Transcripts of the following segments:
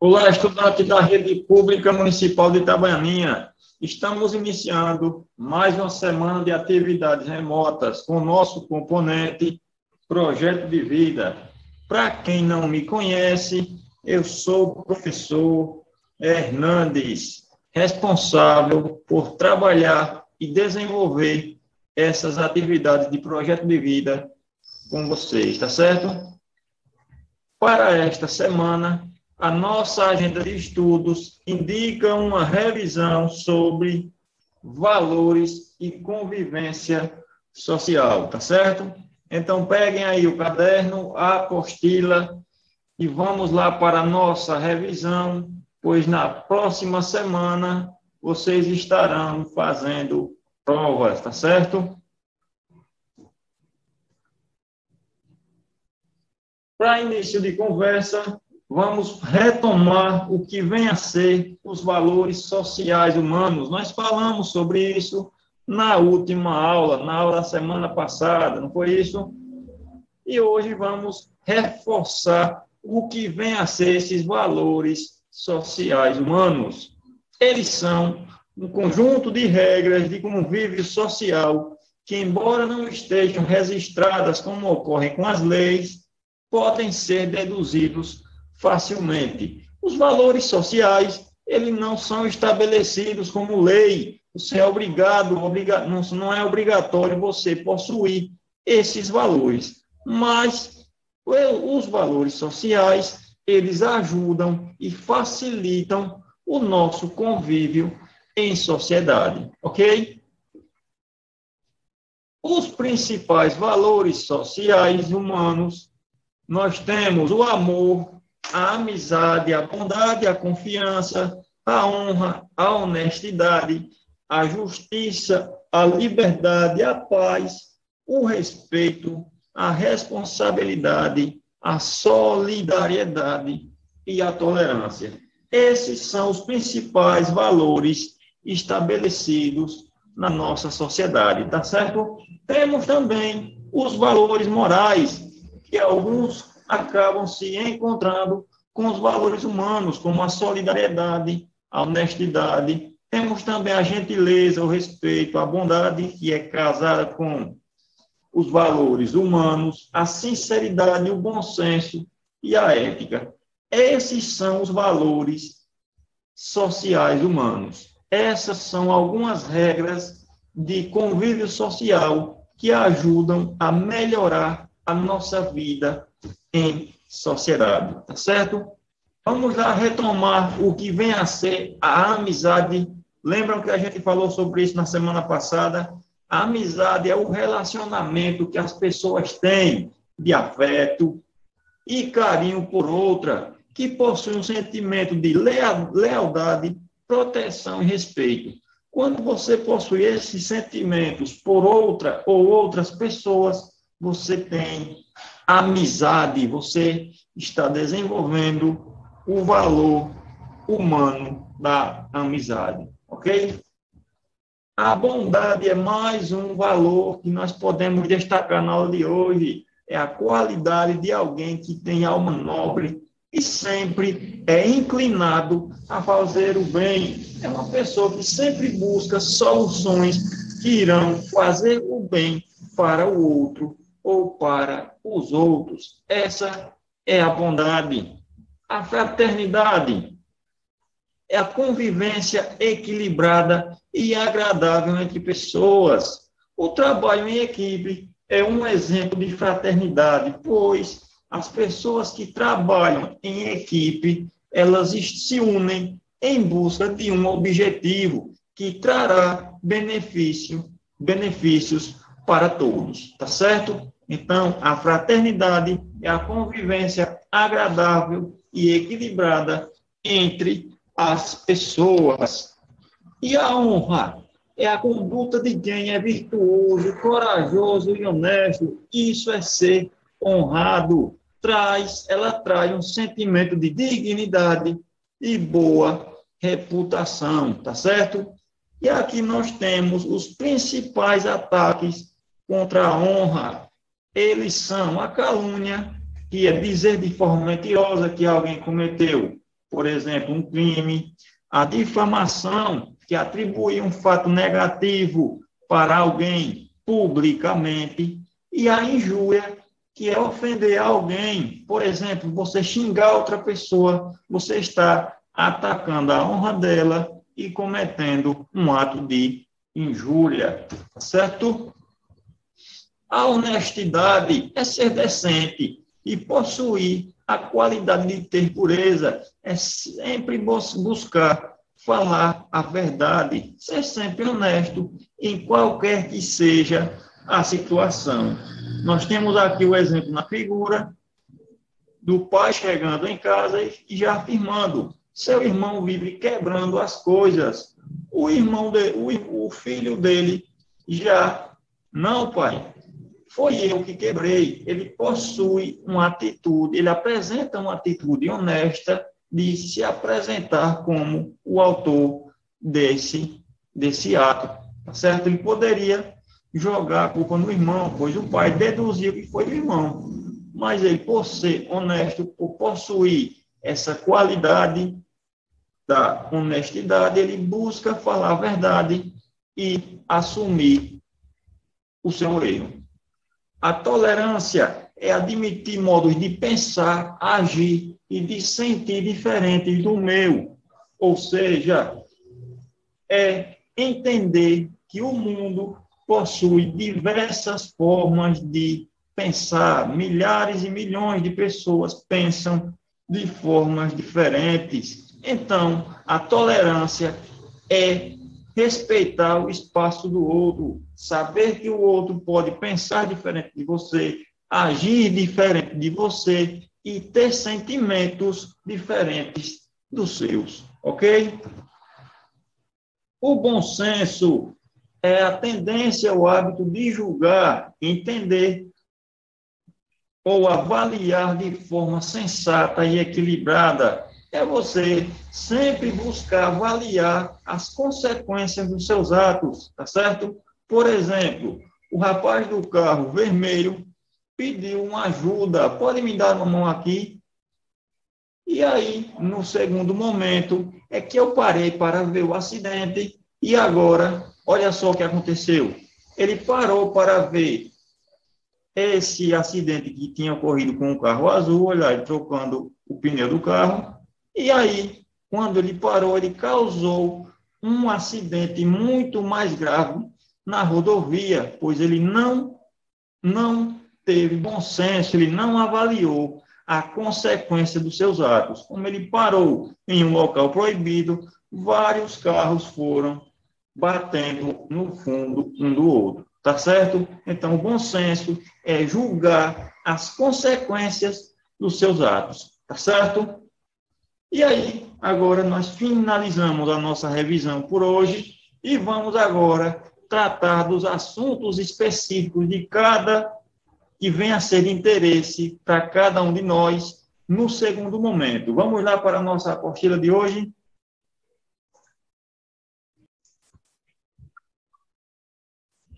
Olá, estudante da Rede Pública Municipal de Itabaianinha. Estamos iniciando mais uma semana de atividades remotas com o nosso componente Projeto de Vida. Para quem não me conhece, eu sou o professor Hernandes, responsável por trabalhar e desenvolver essas atividades de Projeto de Vida com vocês, tá certo? Para esta semana, a nossa agenda de estudos indica uma revisão sobre valores e convivência social, tá certo? Então, peguem aí o caderno, a apostila e vamos lá para a nossa revisão, pois na próxima semana vocês estarão fazendo provas, tá certo? Para início de conversa, vamos retomar o que vem a ser os valores sociais humanos. Nós falamos sobre isso na última aula, na aula da semana passada, não foi isso? E hoje vamos reforçar o que vem a ser esses valores sociais humanos. Eles são um conjunto de regras de convívio social que, embora não estejam registradas como ocorre com as leis, podem ser deduzidos facilmente. Os valores sociais, eles não são estabelecidos como lei. Você é obrigado, não é obrigatório você possuir esses valores. Mas os valores sociais, eles ajudam e facilitam o nosso convívio em sociedade, ok? Os principais valores sociais humanos, nós temos o amor, a amizade, a bondade, a confiança, a honra, a honestidade, a justiça, a liberdade, a paz, o respeito, a responsabilidade, a solidariedade e a tolerância. Esses são os principais valores estabelecidos na nossa sociedade, tá certo? Temos também os valores morais, que alguns acabam se encontrando com os valores humanos, como a solidariedade, a honestidade. Temos também a gentileza, o respeito, a bondade, que é casada com os valores humanos, a sinceridade, o bom senso e a ética. Esses são os valores sociais humanos. Essas são algumas regras de convívio social que ajudam a melhorar a nossa vida em sociedade, tá certo? Vamos lá retomar o que vem a ser a amizade. Lembram que a gente falou sobre isso na semana passada? A amizade é o relacionamento que as pessoas têm de afeto e carinho por outra, que possui um sentimento de lealdade, proteção e respeito. Quando você possui esses sentimentos por outra ou outras pessoas, você tem amizade, você está desenvolvendo o valor humano da amizade, ok? A bondade é mais um valor que nós podemos destacar na aula de hoje. É a qualidade de alguém que tem alma nobre e sempre é inclinado a fazer o bem. É uma pessoa que sempre busca soluções que irão fazer o bem para o outro ou para os outros. Essa é a bondade. A fraternidade é a convivência equilibrada e agradável entre pessoas. O trabalho em equipe é um exemplo de fraternidade, pois as pessoas que trabalham em equipe, elas se unem em busca de um objetivo que trará benefícios para todos, tá certo? Então, a fraternidade é a convivência agradável e equilibrada entre as pessoas. E a honra é a conduta de quem é virtuoso, corajoso e honesto. Isso é ser honrado. Ela traz um sentimento de dignidade e boa reputação, tá certo? E aqui nós temos os principais ataques contra a honra. Eles são a calúnia, que é dizer de forma mentirosa que alguém cometeu por exemplo, um crime, a difamação, que atribui um fato negativo para alguém publicamente, e a injúria, que é ofender alguém. Por exemplo, você xingar outra pessoa, você está atacando a honra dela e cometendo um ato de injúria, certo? A honestidade é ser decente e possuir a qualidade de ter pureza, é sempre buscar falar a verdade, ser sempre honesto em qualquer que seja a situação. Nós temos aqui o exemplo na figura do pai chegando em casa e já afirmando: seu irmão vive quebrando as coisas. O filho dele já: não, pai, foi eu que quebrei. Ele possui uma atitude, ele apresenta uma atitude honesta de se apresentar como o autor desse ato, tá certo? Ele poderia jogar a culpa no irmão, pois o pai deduziu que foi do irmão. Mas ele, por ser honesto, por possuir essa qualidade da honestidade, ele busca falar a verdade e assumir o seu erro. A tolerância é admitir modos de pensar, agir e de sentir diferentes do meu. Ou seja, é entender que o mundo possui diversas formas de pensar. Milhares e milhões de pessoas pensam de formas diferentes. Então, a tolerância é respeitar o espaço do outro, saber que o outro pode pensar diferente de você, agir diferente de você e ter sentimentos diferentes dos seus, ok? O bom senso é a tendência, o hábito de julgar, entender ou avaliar de forma sensata e equilibrada. É você sempre buscar avaliar as consequências dos seus atos, tá certo? Por exemplo, o rapaz do carro vermelho pediu uma ajuda: pode me dar uma mão aqui? E aí, no segundo momento, é que eu parei para ver o acidente e agora, olha só o que aconteceu. Ele parou para ver esse acidente que tinha ocorrido com o carro azul, olha, ele trocando o pneu do carro. E aí, quando ele parou, ele causou um acidente muito mais grave na rodovia, pois ele não teve bom senso, ele não avaliou a consequência dos seus atos. Como ele parou em um local proibido, vários carros foram batendo no fundo um do outro, tá certo? Então, o bom senso é julgar as consequências dos seus atos, tá certo? E aí, agora nós finalizamos a nossa revisão por hoje e vamos agora tratar dos assuntos específicos de cada que venha a ser de interesse para cada um de nós no segundo momento. Vamos lá para a nossa apostila de hoje.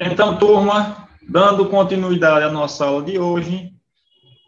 Então, turma, dando continuidade à nossa aula de hoje,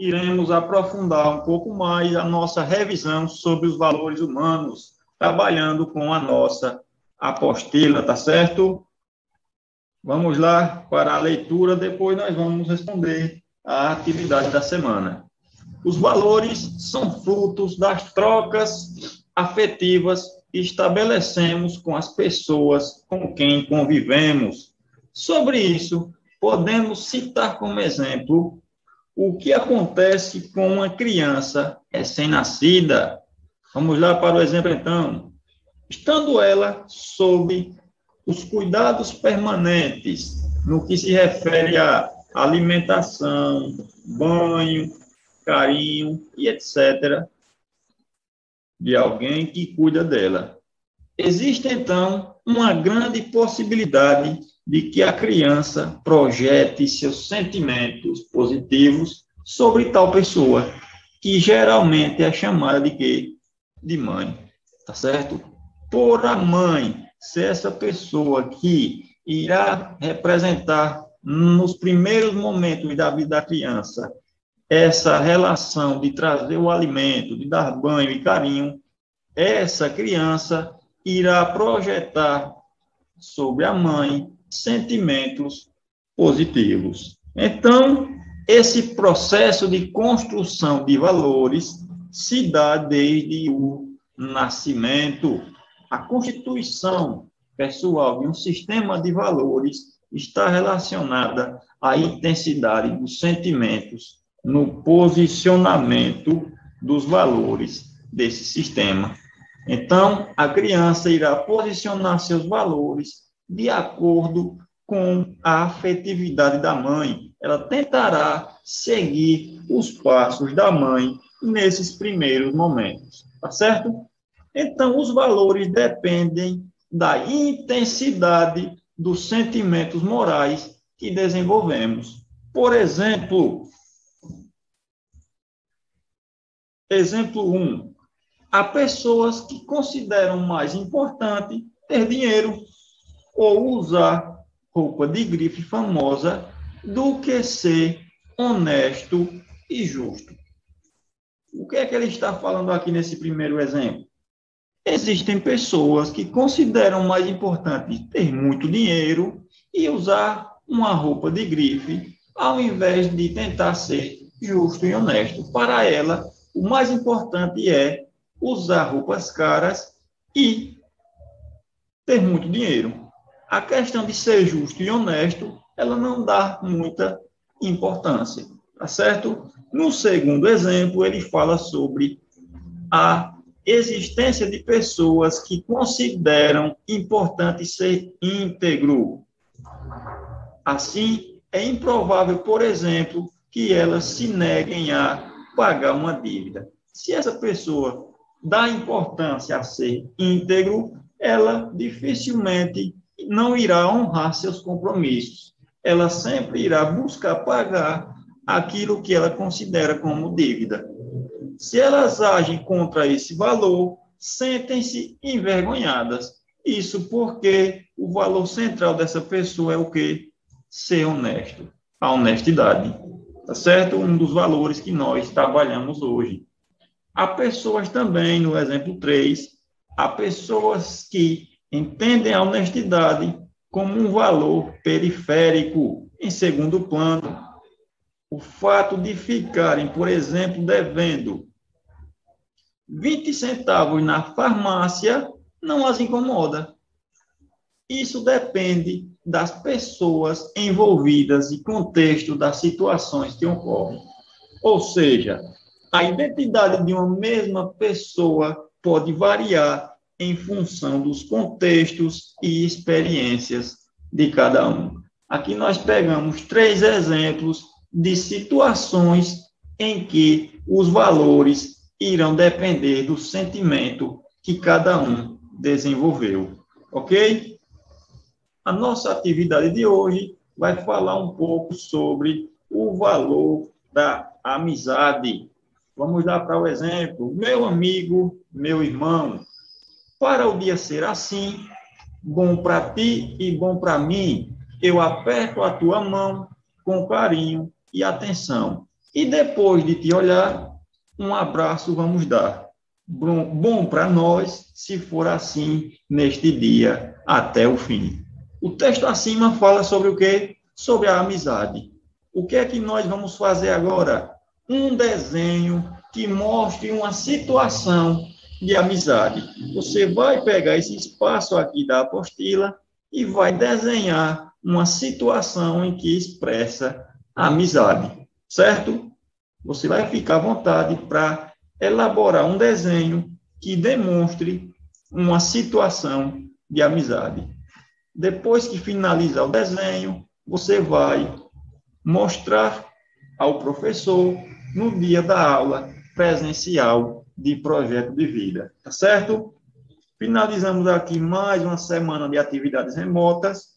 iremos aprofundar um pouco mais a nossa revisão sobre os valores humanos, trabalhando com a nossa apostila, tá certo? Vamos lá para a leitura, depois nós vamos responder a atividade da semana. Os valores são frutos das trocas afetivas que estabelecemos com as pessoas com quem convivemos. Sobre isso, podemos citar como exemplo o que acontece com uma criança recém-nascida. Vamos lá para o exemplo, então. Estando ela sob os cuidados permanentes no que se refere à alimentação, banho, carinho e etc., de alguém que cuida dela. Existe, então, uma grande possibilidade de que a criança projete seus sentimentos positivos sobre tal pessoa, que geralmente é chamada de quê? De mãe, tá certo? Por a mãe ser essa pessoa que irá representar nos primeiros momentos da vida da criança essa relação de trazer o alimento, de dar banho e carinho, essa criança irá projetar sobre a mãe sentimentos positivos. Então, esse processo de construção de valores se dá desde o nascimento. A constituição pessoal de um sistema de valores está relacionada à intensidade dos sentimentos no posicionamento dos valores desse sistema. Então, a criança irá posicionar seus valores de acordo com a afetividade da mãe. Ela tentará seguir os passos da mãe nesses primeiros momentos, tá certo? Então, os valores dependem da intensidade dos sentimentos morais que desenvolvemos. Por exemplo, exemplo 1. Há pessoas que consideram mais importante ter dinheiro ou usar roupa de grife famosa do que ser honesto e justo. O que é que ele está falando aqui nesse primeiro exemplo? Existem pessoas que consideram mais importante ter muito dinheiro e usar uma roupa de grife, ao invés de tentar ser justo e honesto. Para ela, o mais importante é usar roupas caras e ter muito dinheiro. A questão de ser justo e honesto, ela não dá muita importância, tá certo? No segundo exemplo, ele fala sobre a existência de pessoas que consideram importante ser íntegro. Assim, é improvável, por exemplo, que elas se neguem a pagar uma dívida. Se essa pessoa dá importância a ser íntegro, ela dificilmente não irá honrar seus compromissos. Ela sempre irá buscar pagar aquilo que ela considera como dívida. Se elas agem contra esse valor, sentem-se envergonhadas. Isso porque o valor central dessa pessoa é o quê? Ser honesto. A honestidade. Tá certo? Um dos valores que nós trabalhamos hoje. Há pessoas também, no exemplo 3, há pessoas que entendem a honestidade como um valor periférico, em segundo plano. O fato de ficarem, por exemplo, devendo 20 centavos na farmácia não as incomoda. Isso depende das pessoas envolvidas e contexto das situações que ocorrem. Ou seja, a identidade de uma mesma pessoa pode variar em função dos contextos e experiências de cada um. Aqui nós pegamos 3 exemplos de situações em que os valores irão depender do sentimento que cada um desenvolveu, ok? A nossa atividade de hoje vai falar um pouco sobre o valor da amizade. Vamos dar para o exemplo, meu amigo, meu irmão, para o dia ser assim, bom para ti e bom para mim, eu aperto a tua mão com carinho e atenção. E depois de te olhar, um abraço vamos dar. Bom para nós, se for assim, neste dia, até o fim. O texto acima fala sobre o quê? Sobre a amizade. O que é que nós vamos fazer agora? Um desenho que mostre uma situação de amizade. Você vai pegar esse espaço aqui da apostila e vai desenhar uma situação em que expressa a amizade, certo? Você vai ficar à vontade para elaborar um desenho que demonstre uma situação de amizade. Depois que finalizar o desenho, você vai mostrar ao professor no dia da aula presencial de projeto de vida, tá certo? Finalizamos aqui mais uma semana de atividades remotas.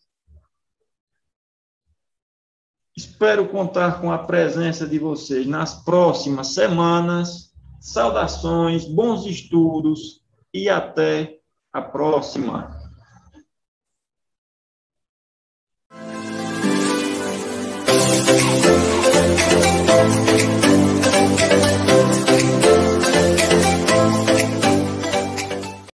Espero contar com a presença de vocês nas próximas semanas. Saudações, bons estudos e até a próxima.